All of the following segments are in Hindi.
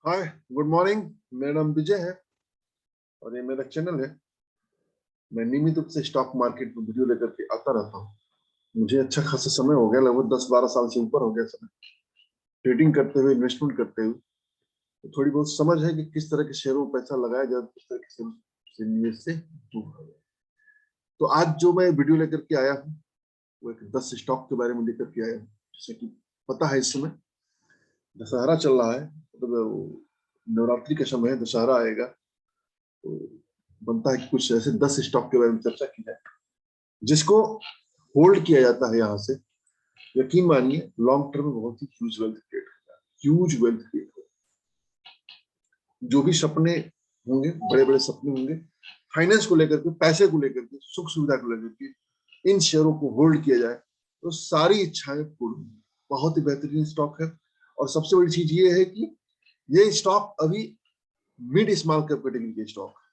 हाय, गुड मॉर्निंग। मेरा नाम विजय है और ये मेरा चैनल है। मैं नियमित रूप से स्टॉक मार्केट में वीडियो लेकर के आता रहता हूँ। मुझे अच्छा खासा समय हो गया, लगभग 10-12 साल से ऊपर हो गया समय ट्रेडिंग करते हुए, इन्वेस्टमेंट करते हुए। तो थोड़ी बहुत समझ है कि किस तरह के शेयरों में पैसा लगाया जाए, किस तरह के शेयरों से निवेश से दूर रहा जाए। तो आज जो मैं वीडियो लेकर के आया हूँ वो एक 10 स्टॉक के बारे में लेकर के आया हूँ। जैसे कि पता है, इस समय दशहरा चल रहा है, मतलब नवरात्रि का समय है, दशहरा आएगा। तो बनता है कि कुछ ऐसे 10 स्टॉक के बारे में चर्चा की जाए जिसको होल्ड किया जाता है। यहाँ से यकीन मानिए, लॉन्ग टर्म में बहुत ही ह्यूज वेल्थ क्रिएट होता है, ह्यूज वेल्थ क्रिएट होता है। जो भी सपने होंगे, बड़े बड़े सपने होंगे, फाइनेंस को लेकर के, पैसे को लेकर के, सुख सुविधा को लेकर के, इन शेयरों को होल्ड किया जाए तो सारी इच्छाएं पूर्ण होंगी। बहुत ही बेहतरीन स्टॉक है। और सबसे बड़ी चीज ये है कि ये स्टॉक अभी मिड स्मॉल कैप कैटेगरी के स्टॉक है,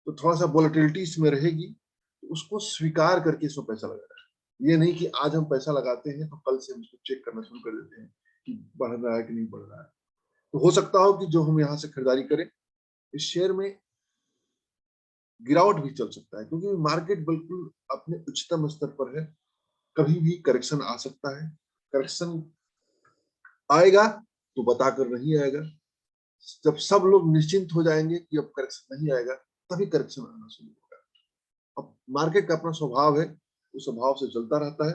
तो थोड़ा सा वोलेटिलिटी इसमें रहेगी, तो उसको स्वीकार करके इसमें पैसा लगाना है। ये नहीं कि आज हम पैसा लगाते हैं तो कल से हम इसको चेक करना शुरू कर देते हैं कि बढ़ रहा है कि नहीं बढ़ रहा है। तो हो सकता हो कि जो हम यहाँ से खरीदारी करें, इस शेयर में गिरावट भी चल सकता है, क्योंकि मार्केट बिल्कुल अपने उच्चतम स्तर पर है। कभी भी करेक्शन आ सकता है। करेक्शन आएगा तो बताकर नहीं आएगा। जब सब लोग निश्चिंत हो जाएंगे कि अब करेक्शन नहीं आएगा, तभी करेक्शन आना शुरू होगा। अब मार्केट का अपना स्वभाव है, उस स्वभाव से चलता रहता है।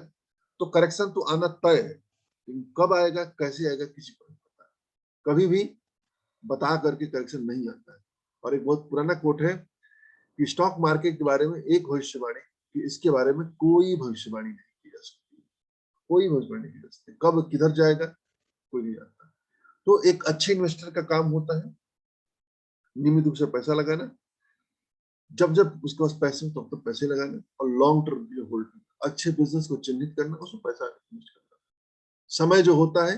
तो करेक्शन तो आना तय है, लेकिन कब आएगा, कैसे आएगा, किसी को नहीं पता है। कभी भी बता करके करेक्शन नहीं आता है। और एक बहुत पुराना कोट है कि स्टॉक मार्केट के बारे में एक भविष्यवाणी, कि इसके बारे में कोई भविष्यवाणी नहीं की जा सकती। कोई भविष्यवाणी नहीं की जा सकती, कब किधर जाएगा कोई नहीं जानता। तो एक अच्छे इन्वेस्टर का काम होता है नियमित रूप से पैसा लगाना, जब जब उसके पास पैसे हो तब तब पैसे लगाना, और लॉन्ग टर्म के लिए होल्ड करना, अच्छे बिजनेस को चिन्हित करना, उसमें पैसा इन्वेस्ट करना। समय जो होता है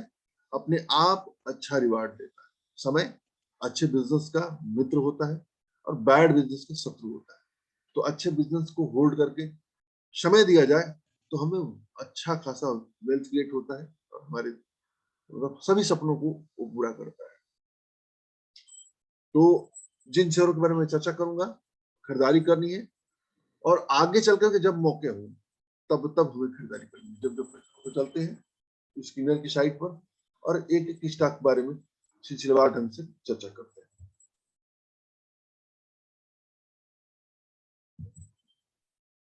अपने आप अच्छा रिवार्ड देता है। समय अच्छे बिजनेस का मित्र होता है और बैड बिजनेस का शत्रु होता है। तो अच्छे बिजनेस को होल्ड करके समय दिया जाए तो हमें अच्छा खासा वेल्थ क्रिएट होता है, और हमारे मतलब सभी सपनों को वो पूरा करता है। तो जिन शेयरों के बारे में चर्चा करूंगा, खरीदारी करनी है, और आगे चल करके जब मौके हो तब तब हमें खरीदारी करनी है। जब जब तो चलते हैं स्क्रीनर की साइट पर और एक एक स्टॉक के बारे में सिलसिलेवार ढंग से चर्चा करते हैं।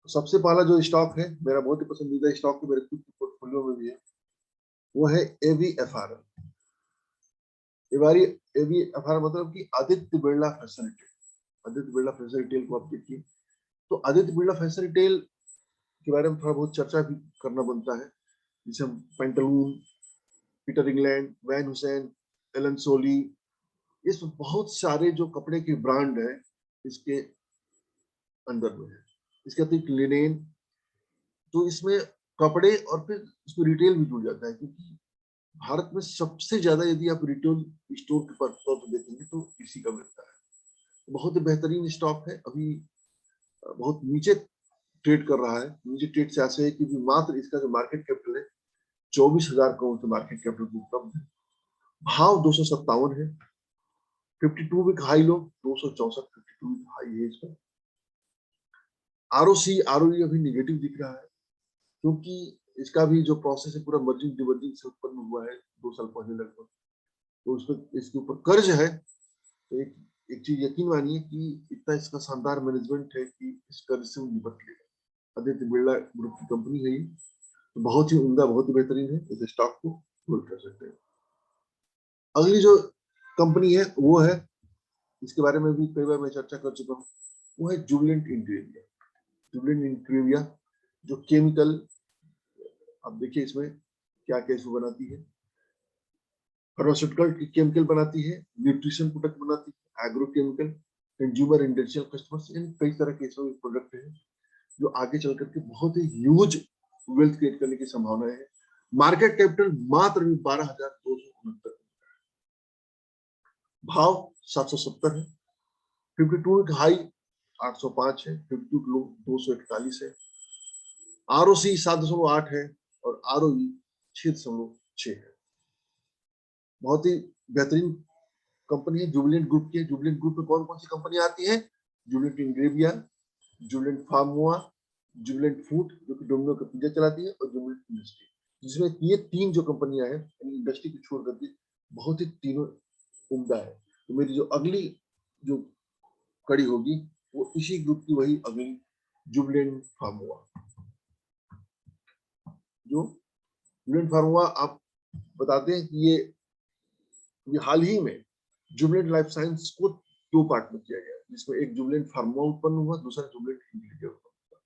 सबसे पहला जो स्टॉक है, मेरा बहुत ही पसंदीदा स्टॉक है, मेरे खुद के पोर्टफोलियो में भी है, वो है एवीएफआरएल। एवीएफआरएल मतलब कि Aditya Birla fashion retail. Aditya Birla fashion retail को आप देखिए, तो आदित्य बिरला फैशन रिटेल के बारे में थोड़ा बहुत चर्चा भी करना बनता है। जैसे हम पेंटालून, पीटर इंग्लैंड, वैन हुसैन, एलन सोली, इस बहुत सारे जो कपड़े के ब्रांड है इसके अंदर में है। इसके अतिरिक्त लिनेन, तो इसमें कपड़े और फिर इसमें रिटेल भी जुड़ जाता है, क्योंकि भारत में सबसे ज्यादा यदि आप रिटेल स्टोर के तौर पर देखेंगे तो इसी का मिलता है। बहुत ही बेहतरीन स्टॉक है। अभी बहुत नीचे ट्रेड कर रहा है। नीचे ट्रेड से ऐसे है कि मात्र इसका जो मार्केट कैपिटल है 24,000 करोड़ के मार्केट कैपिटल को उपलब्ध है। भाव 257 है। 52 week high low 264, 52 week high है इसका। आरओसी आरओई अभी निगेटिव दिख रहा है, क्योंकि इसका भी जो प्रोसेस है पूरा मर्जिंग डिमर्जिंग से उत्पन्न हुआ है 2 साल पहले लगभग। तो उस पर इसके ऊपर कर्ज है। तो एक एक चीज यकीन मानिए कि इतना इसका शानदार मैनेजमेंट है कि इस कर्ज से वो निपट लेगा। आदित्य बिरला ग्रुप की कंपनी है ये, तो बहुत ही उम्दा, बहुत ही बेहतरीन है। इस स्टॉक को होल्ड कर सकते हैं। अगली जो कंपनी है वो है, इसके बारे में भी कई बार मैं चर्चा कर चुका हूँ, वो है जुबिलेंट इंटीरियर। जुबिलेंट इंटीरियर जो केमिकल, अब देखिए इसमें क्या क्या इसमें बनाती है। फार्मास्यूटिकल केमिकल बनाती है, न्यूट्रिशन प्रोडक्ट बनाती है, agro chemical, consumer industrial customers, इन कई तरह के इसमें प्रोडक्ट है जो आगे चल करके बहुत ही ह्यूज वेल्थ क्रिएट करने की संभावना है। मार्केट कैपिटल मात्र 12,269, भाव 770 है। 52 का हाई 805 है, 52 लो 241 है। आरओसी 7.8 है और आरओई 6.6 है। बहुत ही बेहतरीन कंपनी है जुबिलेंट ग्रुप की। जुबिलेंट ग्रुप में कौन कौन सी कंपनी आती है? जुबिलेंट इंग्रेविया, जुबिलेंट फार्मोआ, जुबिलेंट फूड जो कि डोमिनो का पिज्जा चलाती है, और जुबिलेंट इंडस्ट्री, जिसमें ये तीन जो कंपनियां हैं इंडस्ट्री को छोड़ करके बहुत ही तीनों उम्दा है। तो मेरी जो अगली जो कड़ी होगी वो इसी ग्रुप की वही अगली जुबिलेंट फार्मोआ। जो जुबिलेंट फार्मोआ आप बताते हैं कि ये हाल ही में जुबिलेंट लाइफ साइंस को दो पार्ट में किया गया, जिसमें एक जुबिलेंट फार्मोआ उत्पन्न हुआ, दूसरा जुबिलेंट इंग्रेविया उत्पन्न हुआ।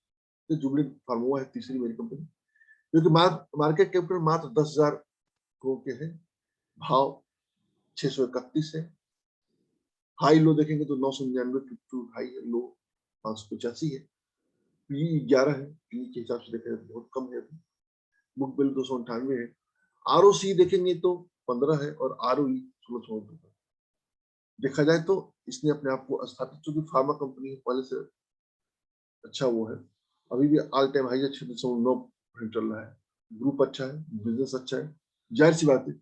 तो जुबिलेंट फार्मोआ है तीसरी मेरी कंपनी, क्योंकि मार्केट कैपिटल मात्र 10,000 करोड़ के है, भाव 631 है, हाई लो देखेंगे तो 999 हाई है, लो 585 है, पी 11 है, पी के हिसाब से देखें तो बहुत कम है, बुक वैल्यू 298 है, आरओसी देखेंगे तो 15 है, और आरओई 16 देखा जाए तो इसने अपने आप को स्थापित, चूंकि फार्मा कंपनी पहले से अच्छा वो है, अभी भी ऑल टाइम हाई 6.9 चल रहा है, ग्रुप अच्छा है, बिजनेस अच्छा है, जाहिर सी बात है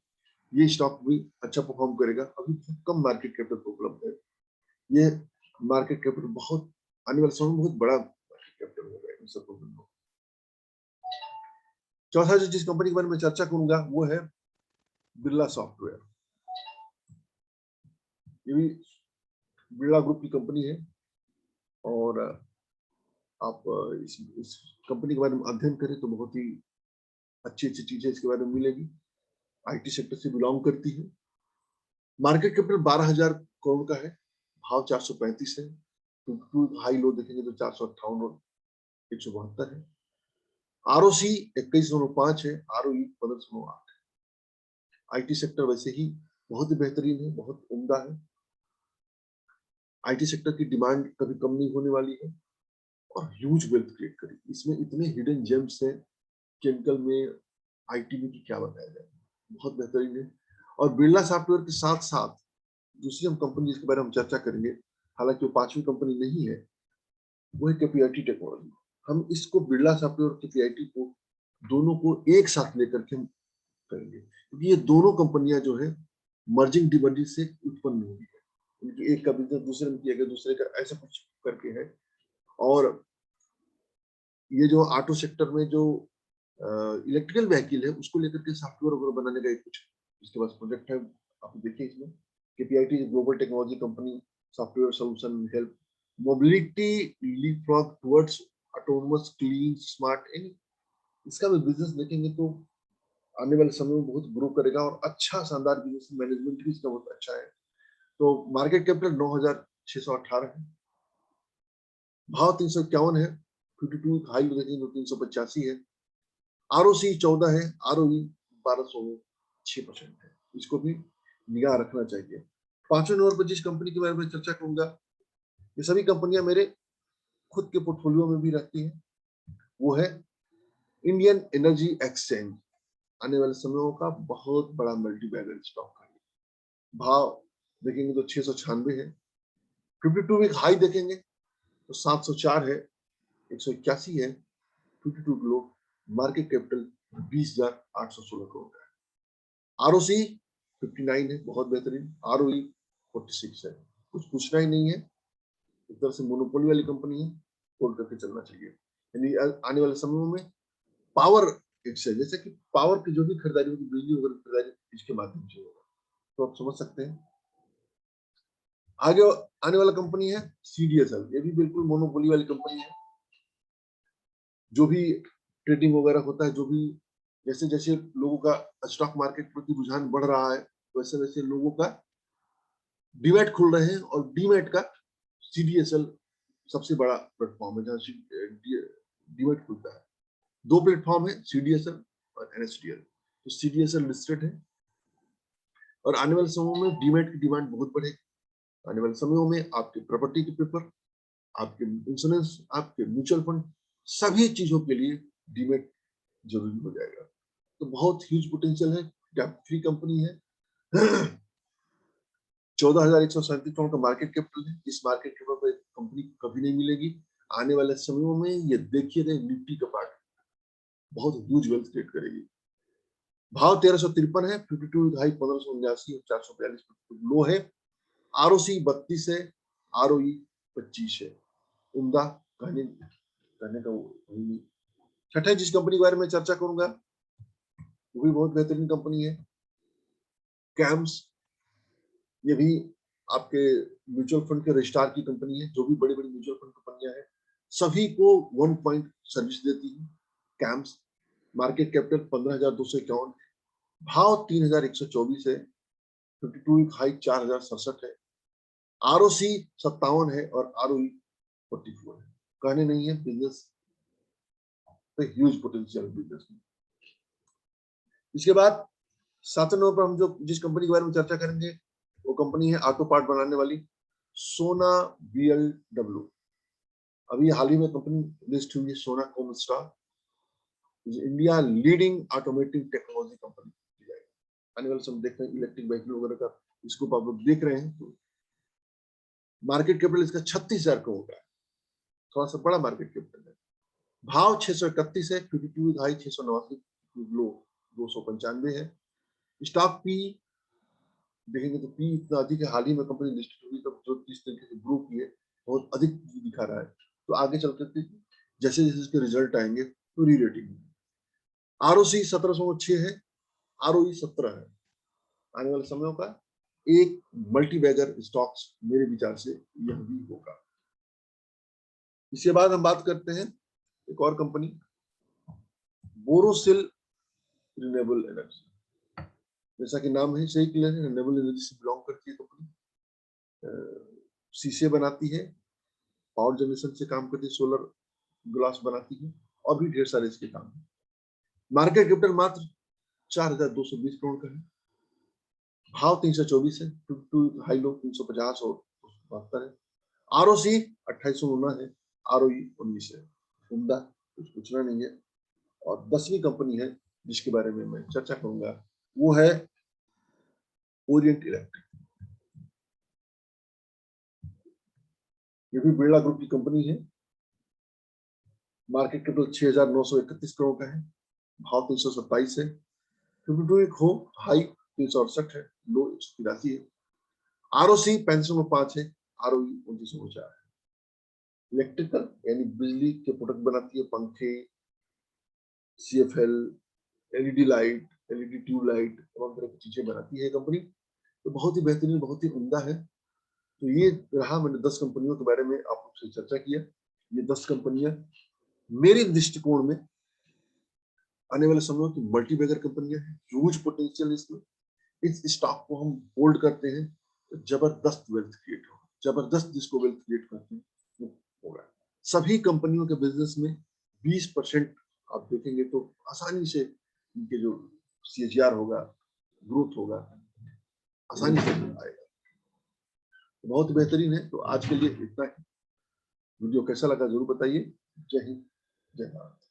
ये स्टॉक भी अच्छा परफॉर्म करेगा। अभी बहुत कम मार्केट कैपिटल उपलब्ध है, ये मार्केट कैपिटल बहुत आने वाले समय में बहुत बड़ा मार्केट कैपिटल होगा इन सब कंपनी को। चौथा जो जिस कंपनी के बारे में चर्चा करूंगा वो है बिरला सॉफ्टवेयर। ये भी बिरला ग्रुप की कंपनी है, और आप इस कंपनी के बारे में अध्ययन करें तो बहुत ही अच्छी अच्छी चीजें इसके बारे में मिलेगी। आईटी सेक्टर से बिलोंग करती है, मार्केट कैपिटल 12,000 करोड़ का है, भाव 435 है, हाई लो देखेंगे तो 458 और 172 है, आरओसी 21.5 है, आरओई 15.8 है। आईटी सेक्टर वैसे ही बहुत ही बेहतरीन है, बहुत उम्दा है, आईटी सेक्टर की डिमांड कभी कम नहीं होने वाली है, और ह्यूज वेल्थ क्रिएट करेगी। इसमें इतने हिडन जेम्स हैं केमिकल में, आईटी में, की क्या बताया जाए, बहुत बेहतरीन है। और बिरला सॉफ्टवेयर के साथ साथ दूसरी हम कंपनी जिसके बारे में हम चर्चा करेंगे, हालांकि वो पांचवी कंपनी नहीं है, वो है केपीआईटी टेक्नोलॉजी। हम इसको बिरला सॉफ्टवेयर और केपीआईटी को दोनों को एक साथ लेकर के हम करेंगे, क्योंकि ये दोनों कंपनियां जो है मर्जिंग डिमर्जिंग से उत्पन्न हुई है, उनकी एक का बिजनेस दूसरे में किया गया, दूसरे का ऐसा कुछ करके है। और ये जो ऑटो सेक्टर में जो इलेक्ट्रिकल व्हीकल है उसको लेकर के सॉफ्टवेयर वगैरह बनाने का एक कुछ इसके पास प्रोजेक्ट है, आप देखिए इसमें। KPIT global technology company, software solution help mobility leapfrog towards autonomous clean smart. इसका भी बिजनेस देखेंगे तो आने वाले समय में बहुत ग्रो करेगा, और अच्छा शानदार बिजनेस मैनेजमेंट भी इसका बहुत अच्छा है। तो मार्केट कैपिटल 9,618 है, भाव 351 है, 52 हाई देखेंगे तो 385 है, आरओसी 14 है, आरओई 1206% है, इसको भी निगाह रखना चाहिए। पांचवें नंबर पर जिस कंपनी के बारे में चर्चा करूंगा, ये सभी कंपनियां मेरे खुद के पोर्टफोलियो में भी रहती हैं, वो है इंडियन एनर्जी एक्सचेंज। आने वाले समयों का बहुत बड़ा मल्टी बैगर स्टॉक है, भाव देखेंगे तो 696 है, 52 वीक हाई देखेंगे तो 704 है, 181 है, 52 लो, मार्केट कैपिटल 20,816 करोड़ है, आरओसी 59 है, बहुत बेहतरीन, आरओई 46 है, कुछ पूछना ही नहीं है, एक तरह से मोनोपोली वाली कंपनी है, होल्ड करके चलना चाहिए। यानी आने वाले समय में पावर एक्सचेंज, जैसे कि पावर की जो भी खरीदारी होगी, बिजली वगैरह खरीदारी इसके माध्यम से होगा, तो आप समझ सकते हैं। आगे आने वाला कंपनी है सीडीएसएल, ये भी बिल्कुल मोनोपोली वाली कंपनी है, जो भी ट्रेडिंग वगैरह होता है, जो भी जैसे जैसे लोगों का स्टॉक मार्केट प्रति रुझान बढ़ रहा है, वैसे वैसे लोगों का डीमैट खुल रहे हैं, और डीमैट का सीडीएसएल सबसे बड़ा प्लेटफॉर्म है जहाँ डीमैट खुलता है। दो प्लेटफॉर्म है, सीडीएसएल और एनएसडीएल। तो सीडीएसएल लिस्टेड है, और आने वाले समयों में डीमैट की डिमांड बहुत बढ़ेगी। आने वाले समयों में आपके प्रॉपर्टी के पेपर, आपके इंश्योरेंस, आपके म्यूचुअल फंड, सभी चीजों के लिए डीमैट जरूरी हो जाएगा। तो बहुत ह्यूज पोटेंशियल है, डेब्ट फ्री कंपनी है, 14,137 करोड़ का मार्केट कैपिटल है। इस मार्केट कैपिटल पर कंपनी कभी नहीं मिलेगी आने वाले समयों में, ये देखिए निफ्टी का पार्ट बहुत ह्यूज वेल्थ क्रिएट करेगी। भाव 1353 है, 52 हाई 1579 और 442 लो है, ROC 32 है, ROE 25 है। उम्दा कहने का वही नहीं। छठा जिस कंपनी के बारे में चर्चा करूंगा वो भी बहुत बेहतरीन कंपनी है, कैम्स। ये भी आपके म्यूचुअल फंड के रजिस्ट्रार की कंपनी है। जो भी बड़ी बड़ी म्यूचुअल फंड कंपनियां हैं सभी को 1 पॉइंट सर्विस देती है कैम्स। मार्केट कैपिटल 15,251 है, भाव 3,124 है, 52 वीक हाई 4,067 है, ROC 57 है और ROE 44 है। कहने नहीं है, बिजनेस पे ह्यूज पोटेंशियल बिजनेस में। इसके बाद 7 नंबर पर हम जो जिस कंपनी के बारे में चर्चा करेंगे वो कंपनी है ऑटो पार्ट बनाने वाली सोना BLW। अभी हाल ही में कंपनी लिस्ट हुई है Sona Comstar, India leading automotive technology company. आने वाले समय देखते हैं इलेक्ट्रिक व्हीकल वगैरह का इसको आप लोग देख रहे हैं तो मार्केट कैपिटल इसका 36,000 करोड़ का है, थोड़ा सा बड़ा मार्केट कैपिटल है। भाव 631 है, 52 हाई 689, लो 295 है। स्टॉक पी देखेंगे तो पी इतना अधिक है, हाल ही में कंपनी लिस्टेड हुई तब जो जिस तरीके से ग्रो की है बहुत अधिक दिखा रहा है। तो आगे चल करके जैसे जैसे इसके रिजल्ट आएंगे तो री रेटिंग। ROC 1706 है, ROE 17 है। आने वाले समयों का एक मल्टी बैगर स्टॉक्स मेरे विचार से यह भी होगा। इसके बाद हम बात करते हैं एक और कंपनी बोरोसिल रिन्यूएबल एनर्जी। जैसा कि नाम है सही क्लियर है, रिन्यूएबल एनर्जी से बिलोंग करती है कंपनी। शीशे बनाती है, पावर जनरेशन से काम करती है, सोलर ग्लास बनाती है और भी ढेर सारे इसके काम है। मार्केट कैपिटल मात्र 4,220 करोड़ का है, भाव 324 है, हाई लो 350 और 72 है। ROC 2819 है, ROE 19 है। उम्दा कुछ पूछना नहीं है। और 10वीं कंपनी है जिसके बारे में मैं चर्चा करूंगा वो है ओरिएंट इलेक्ट्रिक। ये भी बिरला ग्रुप की कंपनी है। मार्केट कैपिटल 6,931 करोड़ का है, भाव 327 है, 52 वीक हो हाई 368 है, लो 183 है। ROC 65 है, ROE 29,4 है। इलेक्ट्रिकल यानी बिजली के प्रोडक्ट बनाती है, पंखे, CFL, LED light, LED tube light, तमाम तरह की चीजें बनाती है कंपनी। तो बहुत ही बेहतरीन, बहुत ही उम्दा है। तो ये रहा, मैंने 10 कंपनियों के बारे में आप लोग से चर्चा किया। ये 10 कंपनियां मेरे दृष्टिकोण में आने वाले समय की मल्टी बैगर कंपनियां हैं, ह्यूज पोटेंशियल इसमें। इस स्टॉक को हम होल्ड करते हैं तो जबरदस्त वेल्थ क्रिएट होगा, जबरदस्त जिसको वेल्थ क्रिएट करते हैं वो होगा। सभी कंपनियों के बिजनेस में 20% आप देखेंगे तो आसानी से इनके जो CAGR होगा, ग्रोथ होगा, आसानी से आएगा। बहुत बेहतरीन है। तो आज के लिए इतना ही। वीडियो कैसा लगा जरूर बताइए। जय हिंद, जय भारत।